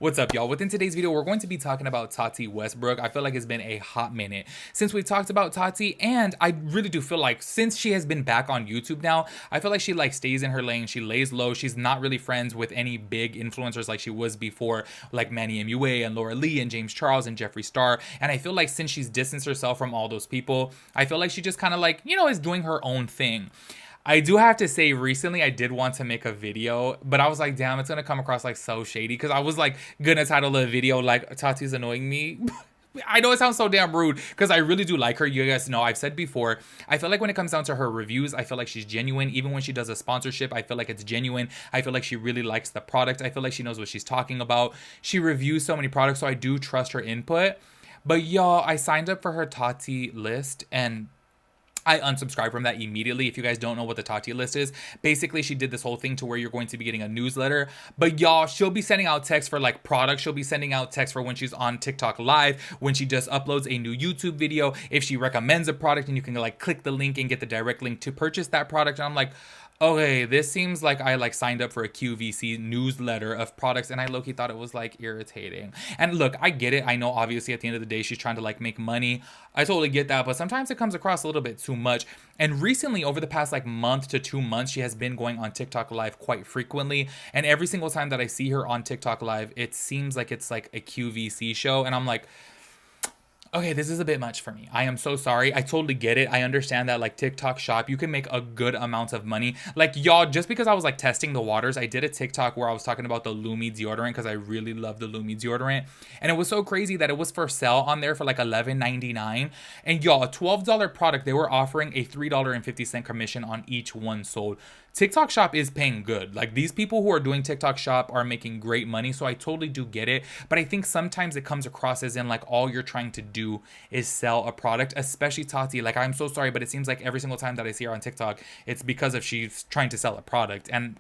What's up, y'all? Within today's video, we're going to be talking about Tati Westbrook. I feel like it's been a hot minute since we talked about Tati, and I really do feel like since she has been back on YouTube now, I feel like she stays in her lane. She lays low. She's not really friends with any big influencers like she was before, like Manny MUA and Laura Lee and James Charles and Jeffree Star. And I feel like since she's distanced herself from all those people, I feel like she just kind of is doing her own thing. I do have to say, recently I did want to make a video, but I was like, damn, it's gonna come across like so shady, because I was like gonna title the video like Tati's annoying me. I know it sounds so damn rude, because I really do like her. You guys know I've said before, I feel like when it comes down to her reviews, I feel like she's genuine. Even when she does a sponsorship, I feel like it's genuine. I feel like she really likes the product. I feel like she knows what she's talking about. She reviews so many products, so I do trust her input. But y'all, I signed up for her Tati list, and I unsubscribed from that immediately. If you guys don't know what the Tati list is, basically she did this whole thing to where you're going to be getting a newsletter, but y'all, she'll be sending out texts for like products. She'll be sending out texts for when she's on TikTok live, when she just uploads a new YouTube video, if she recommends a product, and you can like click the link and get the direct link to purchase that product. And I'm like, okay, this seems like I signed up for a QVC newsletter of products, and I low-key thought it was irritating. And look, I get it. I know obviously at the end of the day she's trying to make money. I totally get that, but sometimes it comes across a little bit too much. And recently, over the past month to 2 months, she has been going on TikTok live quite frequently. And every single time that I see her on TikTok live, it seems like it's like a QVC show, and I'm like, okay, this is a bit much for me. I am so sorry. I totally get it. I understand that TikTok shop, you can make a good amount of money. Y'all, just because I was testing the waters, I did a TikTok where I was talking about the Lumi deodorant, because I really love the Lumi deodorant. And it was so crazy that it was for sale on there for $11.99. And y'all, a $12 product, they were offering a $3.50 commission on each one sold. TikTok shop is paying good. These people who are doing TikTok shop are making great money, so I totally do get it. But I think sometimes it comes across as in all you're trying to do is sell a product, especially Tati. I'm so sorry, but it seems like every single time that I see her on TikTok, it's because of she's trying to sell a product. And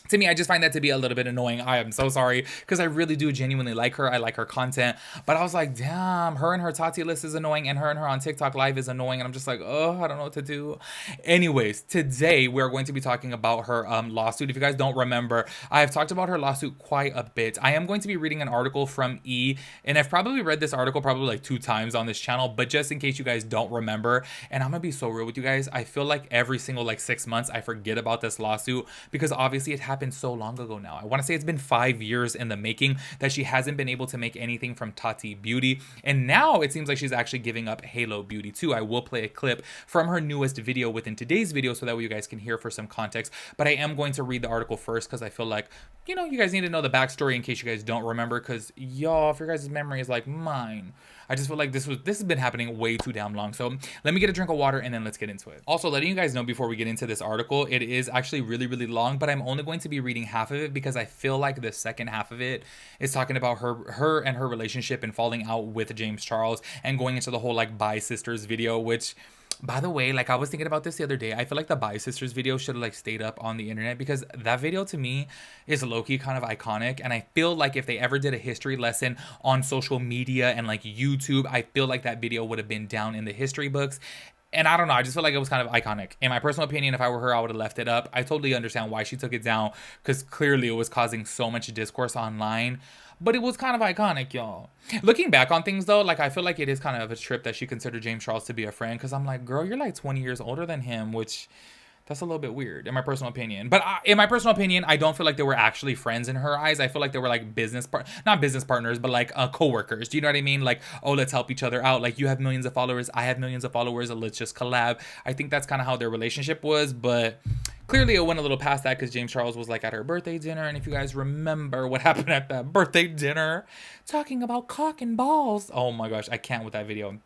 to me, I just find that to be a little bit annoying. I am so sorry, because I really do genuinely like her. I like her content. But I was like, damn, her and her Tati list is annoying, and her on TikTok live is annoying. And I'm just like, oh, I don't know what to do. Anyways, today we're going to be talking about her lawsuit. If you guys don't remember, I have talked about her lawsuit quite a bit. I am going to be reading an article from E! And I've probably read this article probably 2 times on this channel, but just in case you guys don't remember, and I'm gonna be so real with you guys, I feel like every single 6 months I forget about this lawsuit, because obviously it happened so long ago now. I want to say it's been 5 years in the making that she hasn't been able to make anything from Tati Beauty, and now it seems like she's actually giving up Halo Beauty too. I will play a clip from her newest video within today's video, so that way you guys can hear for some context, but I am going to read the article first, because I feel like, you guys need to know the backstory in case you guys don't remember, because y'all, if your guys' memory is like mine, I just feel like this has been happening way too damn long. So let me get a drink of water, and then let's get into it. Also, letting you guys know before we get into this article, it is actually really, really long, but I'm only going to be reading half of it, because I feel like the second half of it is talking about her and her relationship and falling out with James Charles, and going into the whole Bye Sisters video, which, by the way, I was thinking about this the other day. I feel like the Bye Sisters video should have stayed up on the internet, because that video to me is low-key kind of iconic. And I feel like if they ever did a history lesson on social media and YouTube, I feel like that video would have been down in the history books. And I don't know, I just feel like it was kind of iconic. In my personal opinion, if I were her, I would have left it up. I totally understand why she took it down, because clearly it was causing so much discourse online. But it was kind of iconic, y'all. Looking back on things, though, I feel like it is kind of a trip that she considered James Charles to be a friend, because I'm like, girl, you're 20 years older than him, which, that's a little bit weird, in my personal opinion. But in my personal opinion, I don't feel like they were actually friends in her eyes. I feel like they were not business partners, but co-workers. Do you know what I mean? Oh, let's help each other out. You have millions of followers, I have millions of followers, let's just collab. I think that's kind of how their relationship was, but clearly it went a little past that, because James Charles was at her birthday dinner. And if you guys remember what happened at that birthday dinner, talking about cock and balls. Oh my gosh, I can't with that video.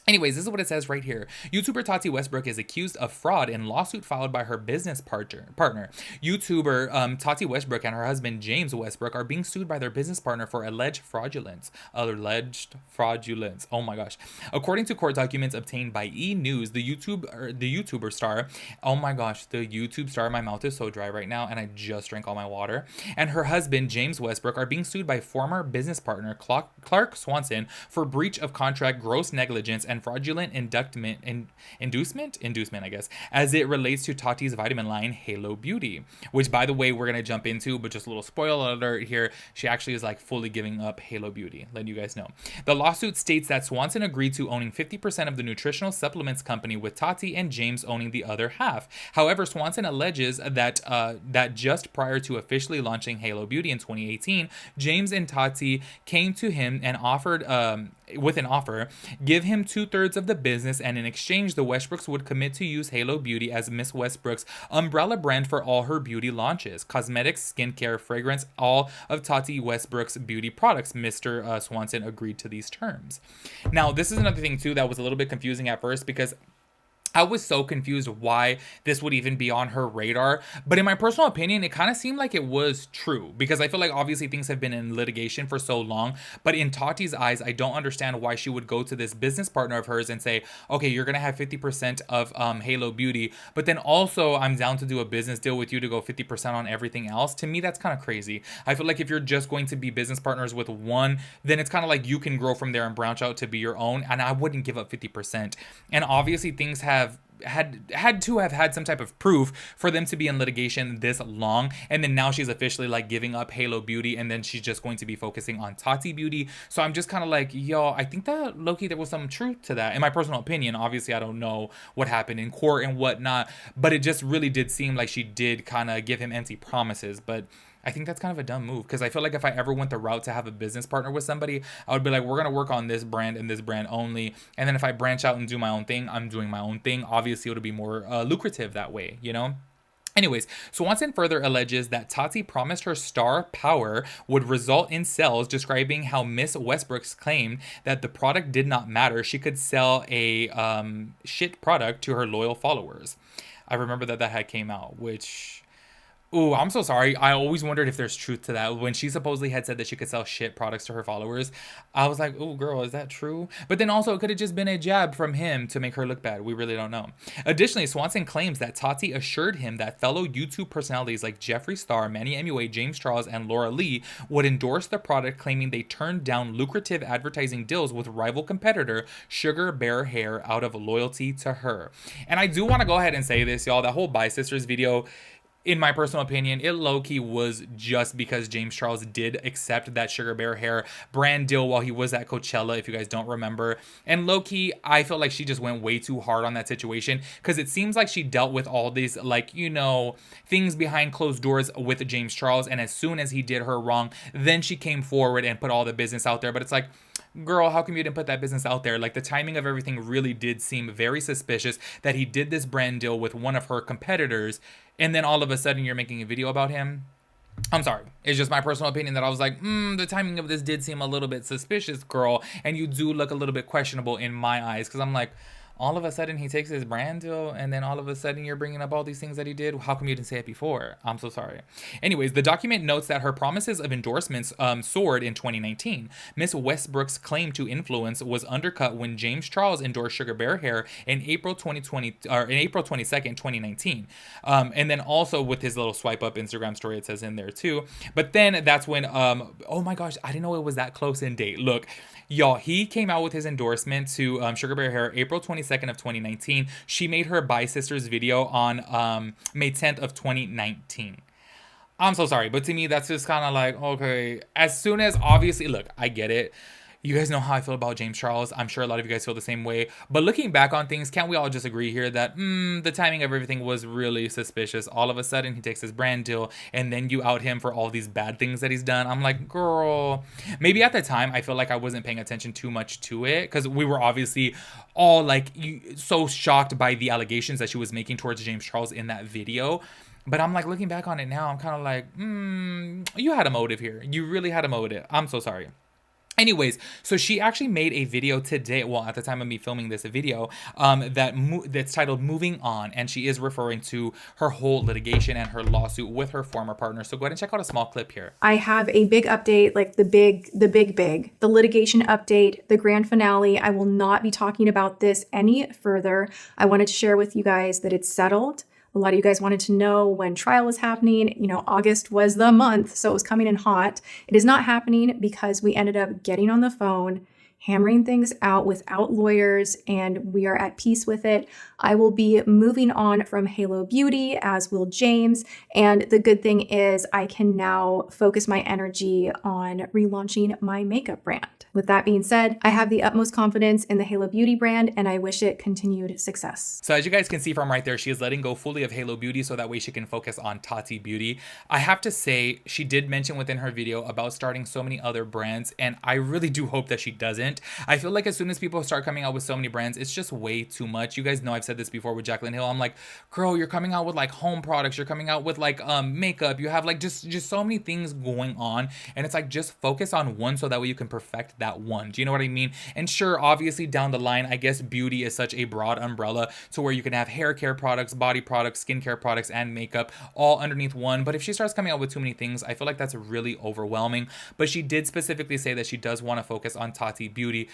Anyways, this is what it says right here. YouTuber Tati Westbrook is accused of fraud in lawsuit filed by her business partner. YouTuber Tati Westbrook and her husband James Westbrook are being sued by their business partner for alleged fraudulence. Oh my gosh. According to court documents obtained by E! News, the YouTuber star, oh my gosh, the YouTube star, my mouth is so dry right now, and I just drank all my water, and her husband James Westbrook are being sued by former business partner Clark Swanson for breach of contract, gross negligence, and and fraudulent inducement, I guess, as it relates to Tati's vitamin line, Halo Beauty, which, by the way, we're going to jump into, but just a little spoiler alert here, she actually is like fully giving up Halo Beauty, letting you guys know. The lawsuit states that Swanson agreed to owning 50% of the nutritional supplements company, with Tati and James owning the other half. However, Swanson alleges that just prior to officially launching Halo Beauty in 2018, James and Tati came to him and offered with an offer, give him 2/3 of the business, and in exchange, the Westbrooks would commit to use Halo Beauty as Miss Westbrook's umbrella brand for all her beauty launches, cosmetics, skincare, fragrance, all of Tati Westbrook's beauty products. Mr. Swanson agreed to these terms. Now, this is another thing too that was a little bit confusing at first, because I was so confused why this would even be on her radar. But in my personal opinion, it kind of seemed like it was true, because I feel like obviously things have been in litigation for so long. But in Tati's eyes, I don't understand why she would go to this business partner of hers and say, okay, you're going to have 50% of Halo Beauty, but then also I'm down to do a business deal with you to go 50% on everything else. To me, that's kind of crazy. I feel like if you're just going to be business partners with one, then it's kind of like you can grow from there and branch out to be your own. And I wouldn't give up 50%. And obviously things have had to have had some type of proof for them to be in litigation this long, and then now she's officially like giving up Halo Beauty, and then she's just going to be focusing on Tati Beauty. So I'm just kind of like, yo, I think that low-key there was some truth to that, in my personal opinion. Obviously I don't know what happened in court and whatnot, but it just really did seem like she did kind of give him empty promises. But I think that's kind of a dumb move, because I feel like if I ever went the route to have a business partner with somebody, I would be like, we're going to work on this brand and this brand only. And then if I branch out and do my own thing, I'm doing my own thing. Obviously, it'll be more lucrative that way, you know? Anyways, Swanson further alleges that Tati promised her star power would result in sales, describing how Miss Westbrooks claimed that the product did not matter. She could sell a shit product to her loyal followers. I remember that had came out, which... Ooh, I'm so sorry. I always wondered if there's truth to that. When she supposedly had said that she could sell shit products to her followers, I was like, ooh, girl, is that true? But then also, it could have just been a jab from him to make her look bad. We really don't know. Additionally, Swanson claims that Tati assured him that fellow YouTube personalities like Jeffree Star, Manny MUA, James Charles, and Laura Lee would endorse the product, claiming they turned down lucrative advertising deals with rival competitor Sugar Bear Hair out of loyalty to her. And I do want to go ahead and say this, y'all. That whole Bi Sisters video, in my personal opinion, it low-key was just because James Charles did accept that Sugar Bear Hair brand deal while he was at Coachella, if you guys don't remember. And low-key, I felt like she just went way too hard on that situation, because it seems like she dealt with all these, like, you know, things behind closed doors with James Charles, and as soon as he did her wrong, then she came forward and put all the business out there. But it's like, girl, how come you didn't put that business out there? Like, the timing of everything really did seem very suspicious, that he did this brand deal with one of her competitors, and then all of a sudden you're making a video about him. I'm sorry. It's just my personal opinion that I was like, the timing of this did seem a little bit suspicious, girl. And you do look a little bit questionable in my eyes, because I'm like, all of a sudden he takes his brand deal, and then all of a sudden you're bringing up all these things that he did. How come you didn't say it before? I'm so sorry. Anyways, the document notes that her promises of endorsements soared in 2019. Miss Westbrook's claim to influence was undercut when James Charles endorsed Sugar Bear Hair in April 2020, or in April 22nd, 2019. And then also with his little swipe up Instagram story, it says in there too. But then that's when, oh my gosh, I didn't know it was that close in date. Look, y'all, he came out with his endorsement to Sugar Bear Hair April 22nd of 2019. She made her Bi Sisters video on May 10th of 2019. I'm so sorry, but to me, that's just kind of like, okay, as soon as, obviously, look, I get it. You guys know how I feel about James Charles. I'm sure a lot of you guys feel the same way. But looking back on things, can't we all just agree here that the timing of everything was really suspicious? All of a sudden, he takes his brand deal, and then you out him for all these bad things that he's done. I'm like, girl, maybe at the time, I feel like I wasn't paying attention too much to it, because we were obviously all like so shocked by the allegations that she was making towards James Charles in that video. But I'm like, looking back on it now, I'm kind of like, you had a motive here. You really had a motive. I'm so sorry. Anyways, so she actually made a video today, well, at the time of me filming this video, that's titled Moving On, and she is referring to her whole litigation and her lawsuit with her former partner. So go ahead and check out a small clip here. I have a big update, like the big, the litigation update, the grand finale. I will not be talking about this any further. I wanted to share with you guys that it's settled. A lot of you guys wanted to know when trial was happening. You know, August was the month, so it was coming in hot. It is not happening because we ended up getting on the phone hammering things out without lawyers, and we are at peace with it. I will be moving on from Halo Beauty, as will James. And the good thing is I can now focus my energy on relaunching my makeup brand. With that being said, I have the utmost confidence in the Halo Beauty brand, and I wish it continued success. So as you guys can see from right there, she is letting go fully of Halo Beauty so that way she can focus on Tati Beauty. I have to say, she did mention within her video about starting so many other brands, and I really do hope that she doesn't. I feel like as soon as people start coming out with so many brands, it's just way too much. You guys know I've said this before with Jaclyn Hill. I'm like, girl, you're coming out with like home products, you're coming out with like makeup, you have like just so many things going on, and it's like just focus on one so that way you can perfect that one. Do you know what I mean? And sure, obviously down the line, I guess beauty is such a broad umbrella to where you can have hair care products, body products, skincare products, and makeup all underneath one. But if she starts coming out with too many things, I feel like that's really overwhelming. But she did specifically say that she does want to focus on Tati Beauty,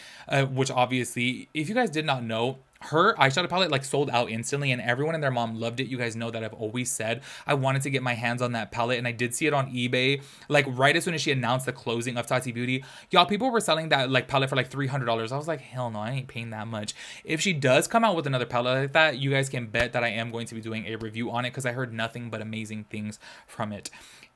which obviously, if you guys did not know, her eyeshadow palette like sold out instantly, and everyone and their mom loved it. You guys know that I've always said I wanted to get my hands on that palette, and I did see it on eBay like right as soon as she announced the closing of Tati Beauty. Y'all, people were selling that like palette for like $300. I was like, hell no, I ain't paying that much. If she does come out with another palette like that, you guys can bet that I am going to be doing a review on it, because I heard nothing but amazing things from it.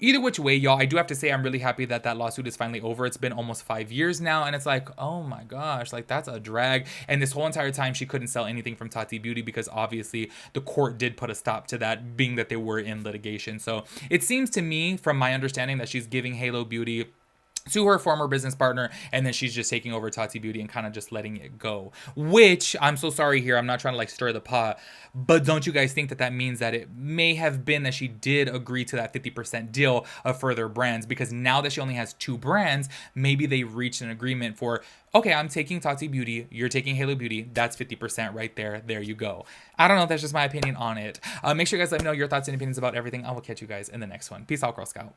Either which way, y'all, I do have to say I'm really happy that that lawsuit is finally over. It's been almost 5 years now, and it's like, oh my gosh, like that's a drag. And this whole entire time she couldn't sell anything from Tati Beauty because obviously the court did put a stop to that, being that they were in litigation. So it seems to me, from my understanding, that she's giving Halo Beauty to her former business partner, and then she's just taking over Tati Beauty and kind of just letting it go, which I'm so sorry here, I'm not trying to like stir the pot, but don't you guys think that that means that it may have been that she did agree to that 50% deal of further brands? Because now that she only has 2 brands, maybe they reached an agreement for, okay, I'm taking Tati Beauty, you're taking Halo Beauty, that's 50% right there, there you go. I don't know, that's just my opinion on it. Make sure you guys let me know your thoughts and opinions about everything. I will catch you guys in the next one. Peace out, Girl Scout.